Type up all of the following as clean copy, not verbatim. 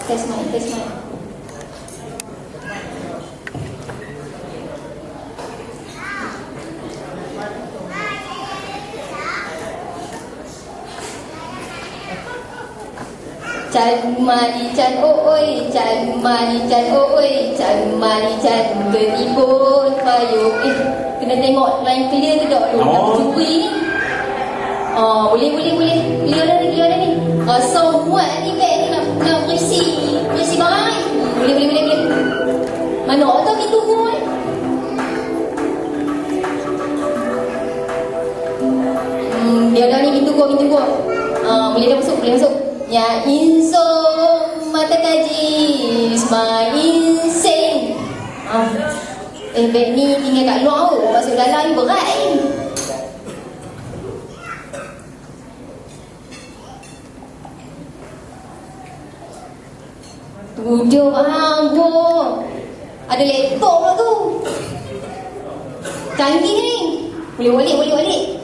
Test mic, test mic. Chan mani chan oi, chan mani chan oi, chan mani chan ketipun payung. Kena tengok line clear ke tak dulu nak curi ni. Boleh. Clear dah ni. So muat ni beg ni nak berisi barang ni. Boleh. Mana tak kita tunggu ni? Biar dah ni kita tunggu. Boleh dah masuk. Ya insong mata kaji Isma inseng. Beg ni tinggal kat luar tu. Masuk dalam ni berat ni. Tujuh bang ada laptop lah tu. Canggih ni. Boleh balik.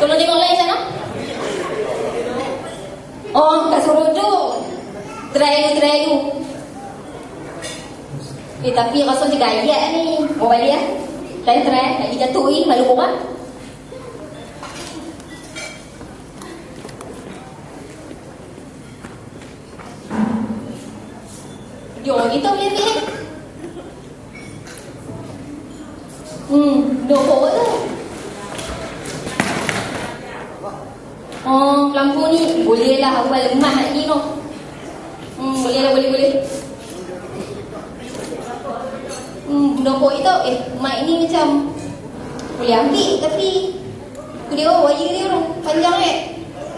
Tolong tengok lain sana. Kat Sorojo. Try dulu. Tapi rasa macam gayat ni. Mau balik lah. Try. Nak jatuh ni. Malu korang. Jom kita boleh ambil. Nombor tu. Lampu ni boleh lah awal lemah lagi no. Boleh. Nombor itu mic ni macam boleh ambil tapi dia wajib dia tu panjang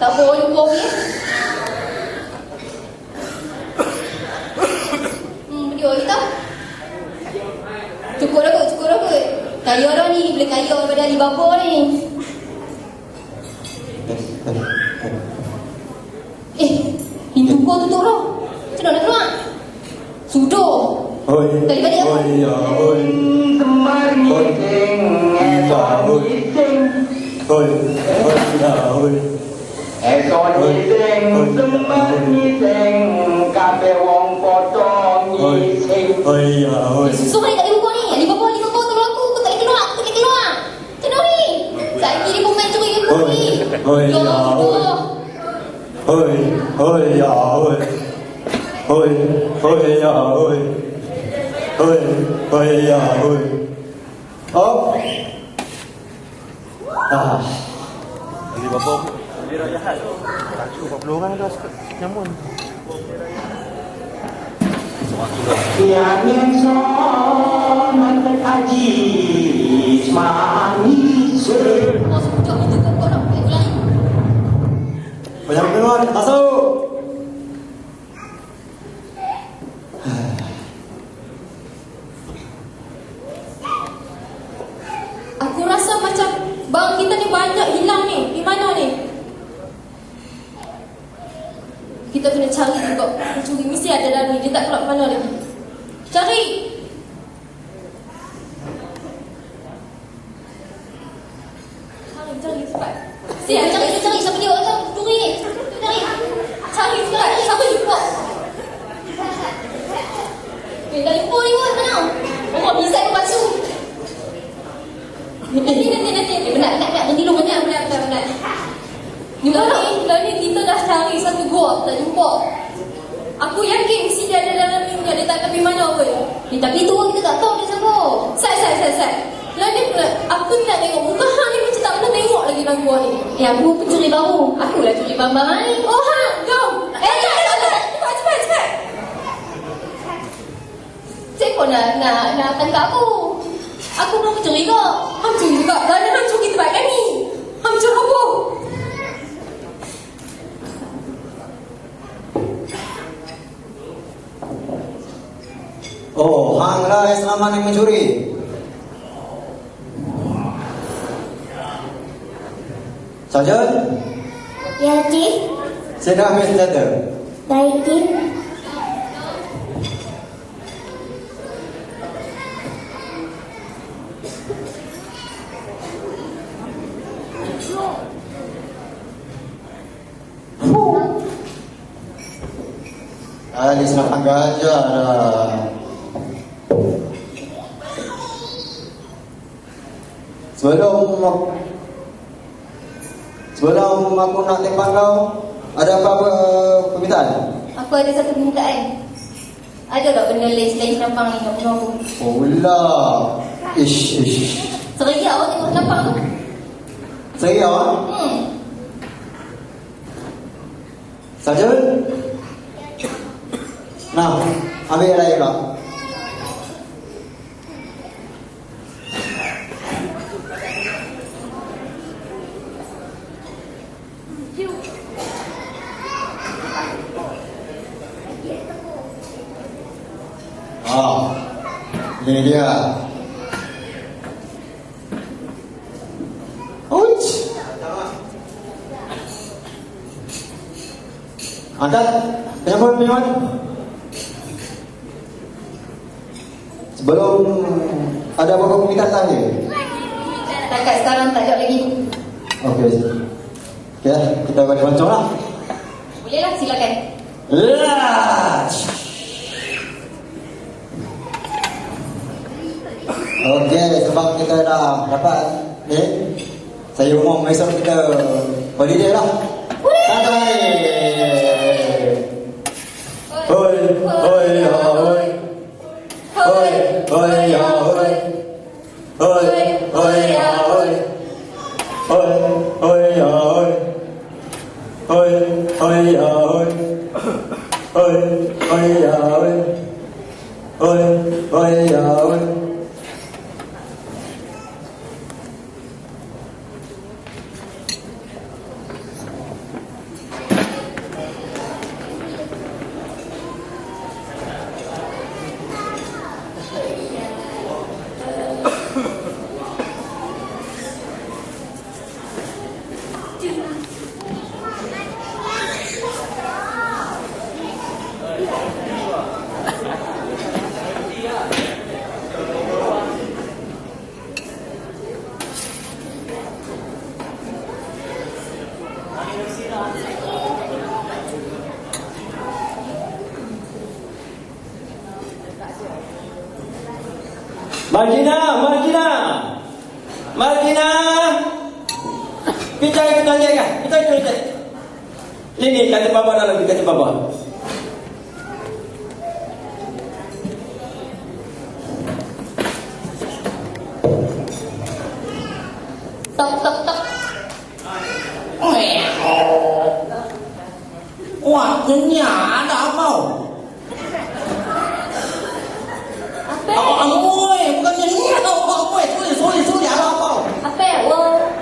tak boleh lupa dia. Video kita cukup dah kot. Kaya dah ni, boleh kaya daripada Alibaba ni. Pintu kau tutup dah. Macam mana nak keluar? Sudah. Kali balik apa? Kemar meeting, esok meeting, kemar meeting, kafe wong potong meeting. Susah ni tak ada buku ni. Alibaba tolong aku. Aku tak boleh keluar. Macam mana ni? Sekejap dia pun main curi buku ni. Jadi bapa dia dah jahat. Tak cukup 40 orang dah nyamun. Yang son mata kaji manis. Sekejap itu kau nak buat lain. Banyak keluar, masuk. Aku rasa macam barang kita ni banyak hilang ni. Di mana ni? Kita kena cari juga. Pencuri mesti ada dalam ni. Dia tak keluar mana lagi. Cari. Cari cepat. Cari. Siapa dia orang pencuri ni? Cari cepat. Siapa jumpa? Dah jumpa ni kot. Mana? Orang bisa ke pasu. Nanti. Benar. Nanti dulu benar. Dah ni kita dah cari satu gua. Tak jumpa. Aku yakin mesti dia ada dalam ni. Dia tak pergi mana pun. Tapi tu kita tak tahu dia siapa. Sai. Lah ni pula. Aku nak tengok muka hang ni macam tak pernah tengok lagi dalam gua ni. Aku pencuri baru. Akulah curi barang-barang ni. Jom. Cepat. Siapa nak tangkap aku? Aku belum pencuri kok. Hang curi juga. Kerana hang curi tempat kami. Hang curi apa? Hang lah yang selama ni mencuri. Sarjan? Ya, Cik. Saya dah ambil senjata. Baik, Cik. Ali senang gajah dah. Sebelum aku nak tembak kau, ada apa-apa permintaan? Aku ada satu permintaan. Ada tak benda lain selain senapang ni kat rumah aku? Oh lah. Ish. Seriak awak tengok senapang tu. Serius ah? Sarjan? Nah, ambil air kak. Ini dia. Ouch. Angkat. Penyambut. Sebelum ada apa-apa permintaan lagi? Takat sekarang tak ada lagi. Okey. Ya, kita bagi mancung lah. Bolehlah, silakan. Okey, sebab kita dah dapat ni, saya umum besok kita holiday lah. Santai. Hoi, hoi, hoi. Hoi, hoi, hoi. Hoi, hoi, hoi. Hoi, hoi, hoi. Hoi, hoi, hoi. Hoi, hoi, hoi. Hoi, hoi, hoi. Margina. Kita jaga. Ini kata bapa dalam kata bapa. Tok. Wah, kenyang ada apa? Apa? Amoy, bukan kenyang amoy. Sorry, ada apa? Apa?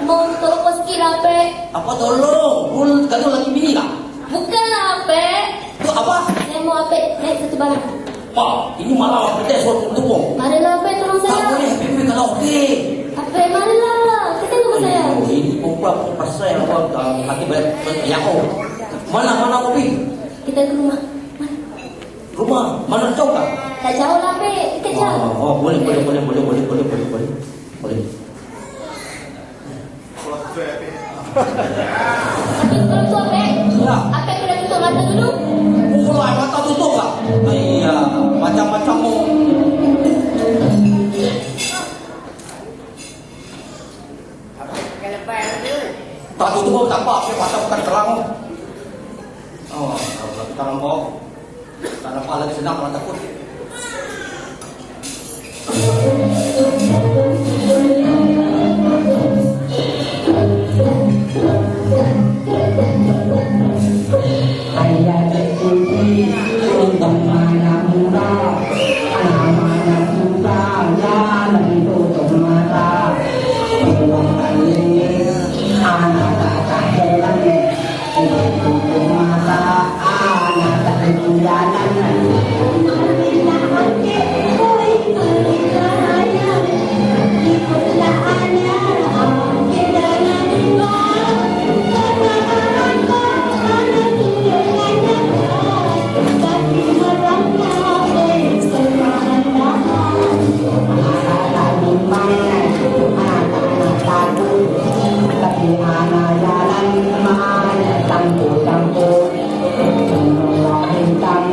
Mau tolong kau sikit lah, apa? Apa tolong? Kul kau lagi bini lah. Bukanlah, apa? Tu apa? Saya mau apa? Naik satu barang. Pak, ini malah kita suruh tunggu. Marilah, apa? Tolong Tak saya. boleh, pilih kalau okey. Apa? Marilah. Kita tunggu saya. Oh, ini perempuan pasal yang apa? Hati balik Yako. Mana kopi? Kita ke rumah. Rumah mana jauh tak? Tak jauh lah, apa? Dekat jauh. Oh, boleh. Tapi kalau tu apa? Ya. Apa kena tutup mata dulu? Mulai mata tutup tak? Iya, macam-macam mu. Tak tutup pun tak apa, saya mata bukan terang. Oh, kalau kita nampak, tak nampak lagi senang kalau takut. Ayah terkunci untuk mana muda, anak mana muda, jalan tutup mata. Pulang kali anak tak heran, tutup mata, anak tak jalan. Tapi anak jalan mana campur-campur, hitam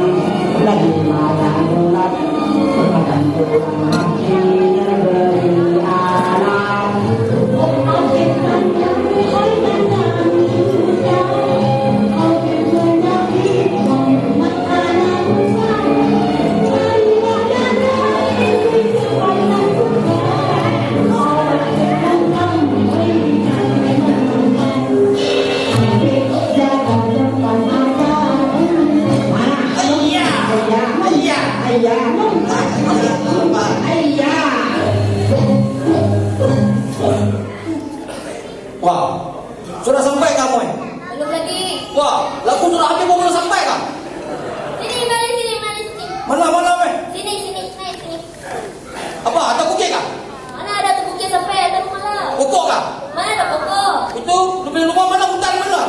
Mana weh? Sini, naik sini. Apa? Atas bukit kah? Mana ada tu bukit sampai atas rumah lah. Pokok kah? Mana ada pokok? Itu lu punya rumah mana? Hutan mana?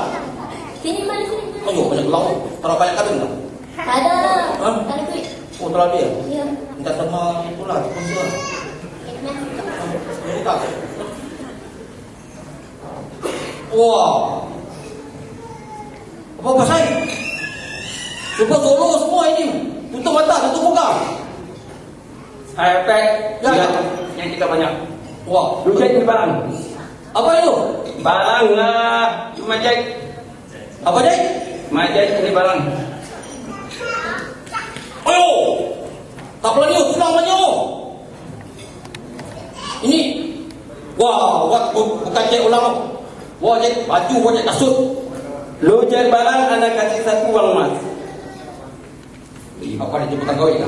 Sini, mana sini. Ayo, banyak laut. Taruh banyak kabin tak? Tak ada lah. Hah? Tak ada duit. Oh, terlalu dia. Ya. Minta sama itulah, sponsor. Jadi tak? Wah. Apa pasal? Cuba solo semua ini. Tutup mata, tutup muka. Hai, Pek. Ya, ya. Yang kita banyak. Wah. Lu cek ni barang. Apa itu? Barang lah. Cuma cek. Apa dia? Majai ini barang. Ayo. Tak pelani, tulang banyak. Ini. Wah, bukan cek ulang. Wah, cek baju, wah cek kasut. Lu cek barang, anak kasih satu uang emas. Apa dia jemputan kau ini?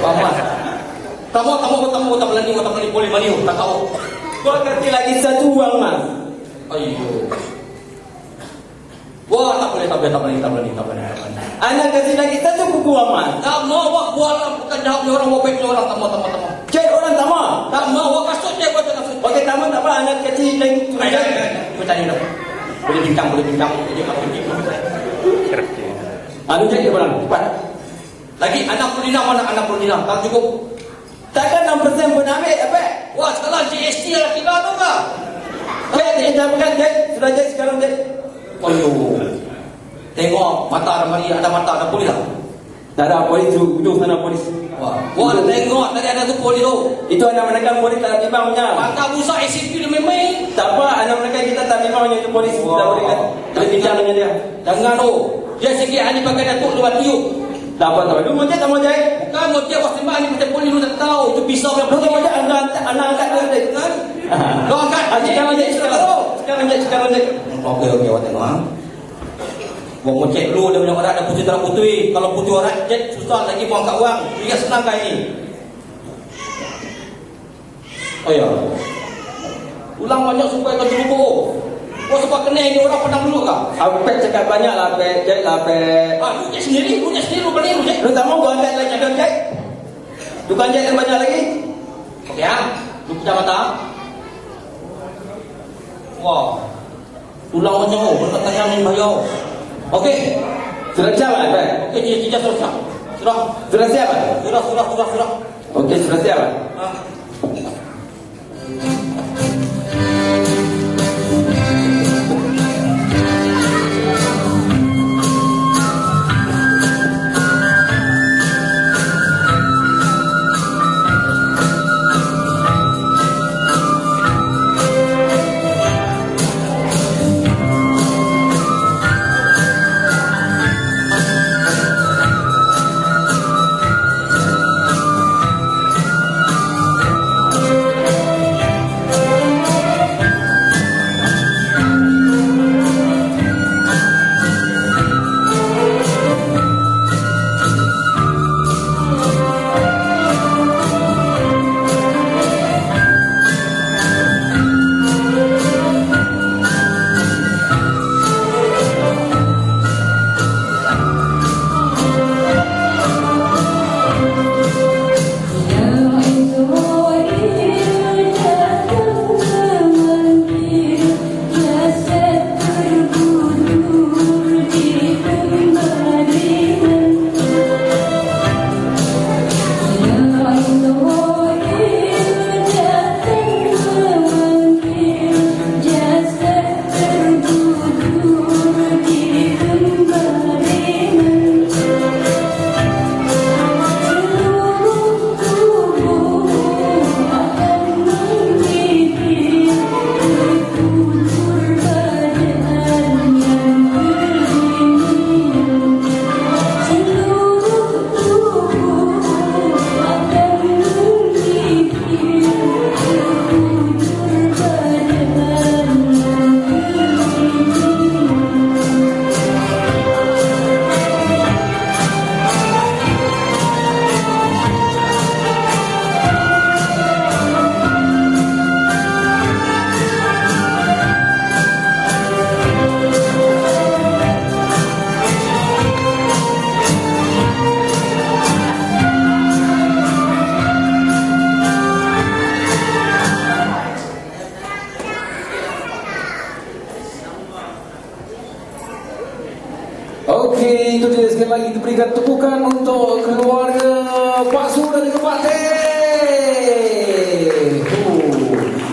Paman. Tamu tak pelani boleh mani, tak tahu. Gua kasih lagi satu uang emas. Ayo. Wah, tak boleh. Anak kasih lagi satu buku emas. Tak mau, wah, buat bukan jawab ni orang, mau baik ni orang, tak mau. Cek orang sama. Tak mau, wah kasut dia, wah kasut. Okey, tamu tak apa, anak kasih lagi. Cuba tanya dah. Boleh bincang. Dia tak pergi. Anu cek dia barang, cepat. Lagi anak Purina mana anak Purina? Tak cukup. Takkan 6% pun ambil, apa? Wah, sekarang GST lah kita tu kah? Cek, jangan makan, cek. Sudah cek sekarang, cek. Aduh. Tengok mata ada mata ada polis lah. Tak ada polis tu, ujung sana polis. Wah, tengok tadi ada tu polis tu. Itu anak menekan polis tak timbang punya. Mata busa ACP dia memang. Tak apa, anak menekan kita tak timbang punya itu polis. Wah. Tak boleh kan? Boleh bincang dengan dia. Jangan tu. Dia sikit ani pakai datuk luar tiup. Tak apa, tak apa. Lu mau cek, tak mau cek? Bukan mau dia was tembak ni macam polis lu tak tahu. Itu pisau yang Lu tak mau cek, anak angkat lu cek. kan? Lu angkat. Sekarang cek, sekarang cek. Okey, awak tengok ha. Mau cek lu dia punya orang ada putih tak putih. Kalau putih orang cek susah lagi mau angkat uang. Dia senang kah ini? Oh ya. Ulang banyak supaya kau jerubuk. Kau sebab kena ini orang pernah dulu kah? Aku pek cakap banyak lah, pek. Cek lah, pek. Ah, lu cek sendiri, lu beli lu cek. Lu tak mau gua angkat lagi, cek. Tukang cek yang banyak lagi. Okey ha. Lu pejam mata. Wah. Tulang macam oh, berkatanya main bayau. Okey. Sudah siap lah, pek. Okey, dia sudah. Sudah siap lah. Sudah. Okey, sudah siap lah. Ah. itu dia sekali lagi diberikan tepukan untuk keluar.